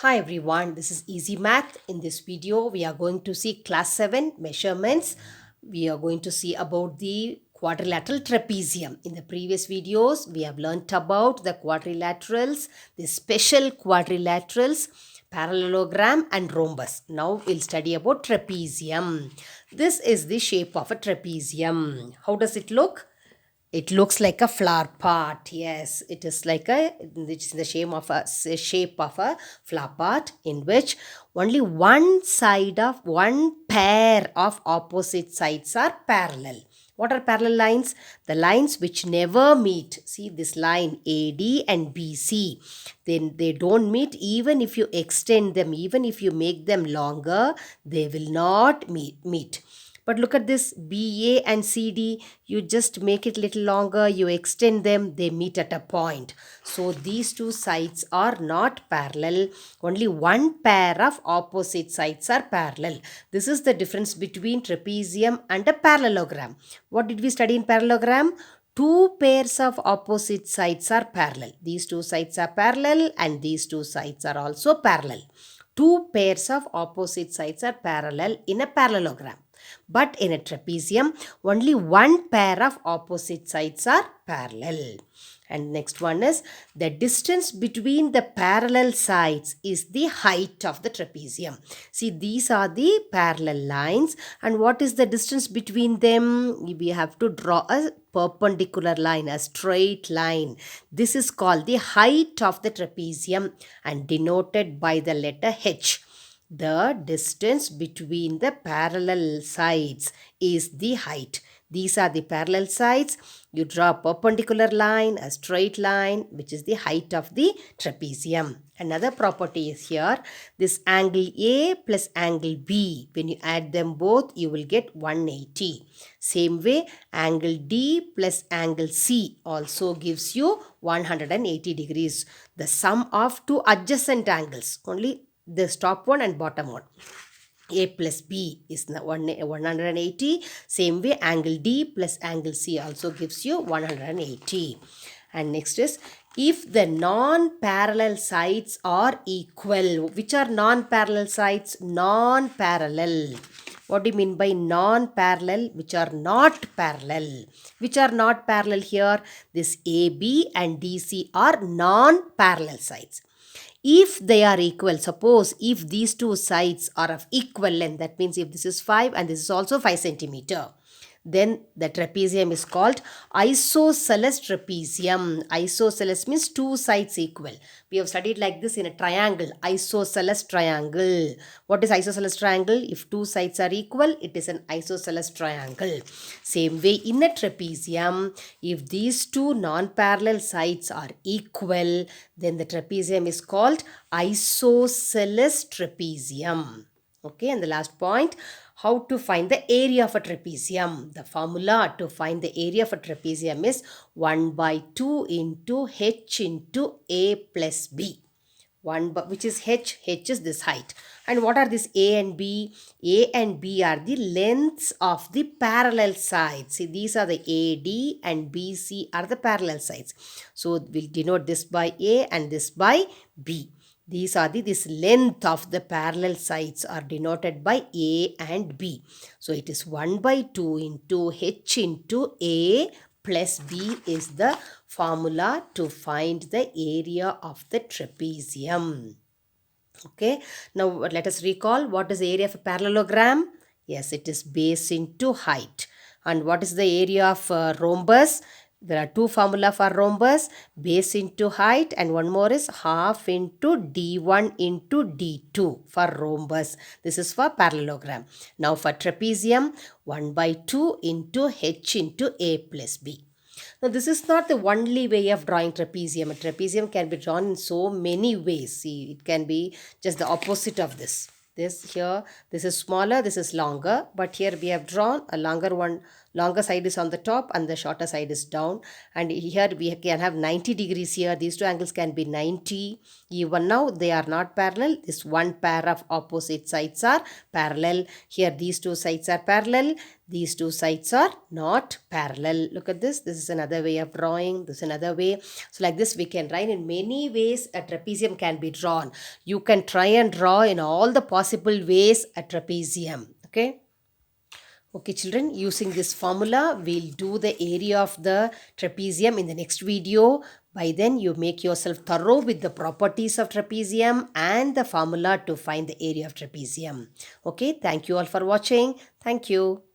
Hi everyone, this is Easy Math. In this video, we are going to see class 7 measurements. We are going to see about the quadrilateral trapezium. In the previous videos, we have learnt about the quadrilaterals, the special quadrilaterals, parallelogram and rhombus. Now we'll study about trapezium. This is the shape of a trapezium. How does it look? It looks like a flower pot. Yes, it is like it's in the shape of a flower pot in which only one pair of opposite sides are parallel. What are parallel lines? The lines which never meet. See this line AD and BC. Then they don't meet even if you extend them, even if you make them longer, they will not meet. But look at this BA and CD, you just make it little longer, you extend them, they meet at a point. So these two sides are not parallel. Only one pair of opposite sides are parallel. This is the difference between trapezium and a parallelogram. What did we study in parallelogram? Two pairs of opposite sides are parallel. These two sides are parallel and these two sides are also parallel. Two pairs of opposite sides are parallel in a parallelogram. But in a trapezium, only one pair of opposite sides are parallel. And next one is the distance between the parallel sides is the height of the trapezium. See, these are the parallel lines. And what is the distance between them? We have to draw a perpendicular line, a straight line. This is called the height of the trapezium and denoted by the letter H. The distance between the parallel sides is the height. These are the parallel sides. You draw a perpendicular line, a straight line, which is the height of the trapezium. Another property is here. This angle A plus angle B, when you add them both, you will get 180. Same way, angle D plus angle C also gives you 180 degrees. The sum of two adjacent angles, only this top one and bottom one. A plus B is 180. Same way, angle D plus angle C also gives you 180. And next is, if the non-parallel sides are equal. Which are non-parallel sides? Non-parallel. What do you mean by non-parallel? Which are not parallel. Which are not parallel here? This AB and DC are non-parallel sides. If they are equal, suppose if these two sides are of equal length, that means if this is 5 and this is also 5 centimeter, then the trapezium is called isosceles trapezium. Isosceles means two sides equal. We have studied like this in a triangle, isosceles triangle. What is isosceles triangle? If two sides are equal, it is an isosceles triangle. Same way in a trapezium, if these two non-parallel sides are equal, then the trapezium is called isosceles trapezium. Okay, and the last point, how to find the area of a trapezium. The formula to find the area of a trapezium is 1 by 2 into h into a plus b. Which is h. H is this height. And what are this a and b? A and b are the lengths of the parallel sides. See, these are the AD and BC are the parallel sides. So we'll denote this by A and this by B. These are this length of the parallel sides are denoted by A and B. So it is 1 by 2 into h into A plus B is the formula to find the area of the trapezium. Okay, now let us recall what is the area of a parallelogram. Yes, it is base into height. And what is the area of rhombus? There are two formula for rhombus, base into height, and one more is half into D1 into D2 for rhombus. This is for parallelogram. Now for trapezium, 1 by 2 into h into a plus b. Now this is not the only way of drawing trapezium. A trapezium can be drawn in so many ways. See, it can be just the opposite of this. This here, this is smaller, this is longer, but here we have drawn a longer one longer side is on the top and the shorter side is down. And here we can have 90 degrees here. These two angles can be 90. Even now they are not parallel. This one pair of opposite sides are parallel. Here these two sides are parallel. These two sides are not parallel. Look at this. This is another way of drawing. This is another way. So like this we can write in many ways a trapezium can be drawn. You can try and draw in all the possible ways a trapezium. Okay. Okay children, using this formula, we'll do the area of the trapezium in the next video. By then, you make yourself thorough with the properties of trapezium and the formula to find the area of trapezium. Okay, thank you all for watching. Thank you.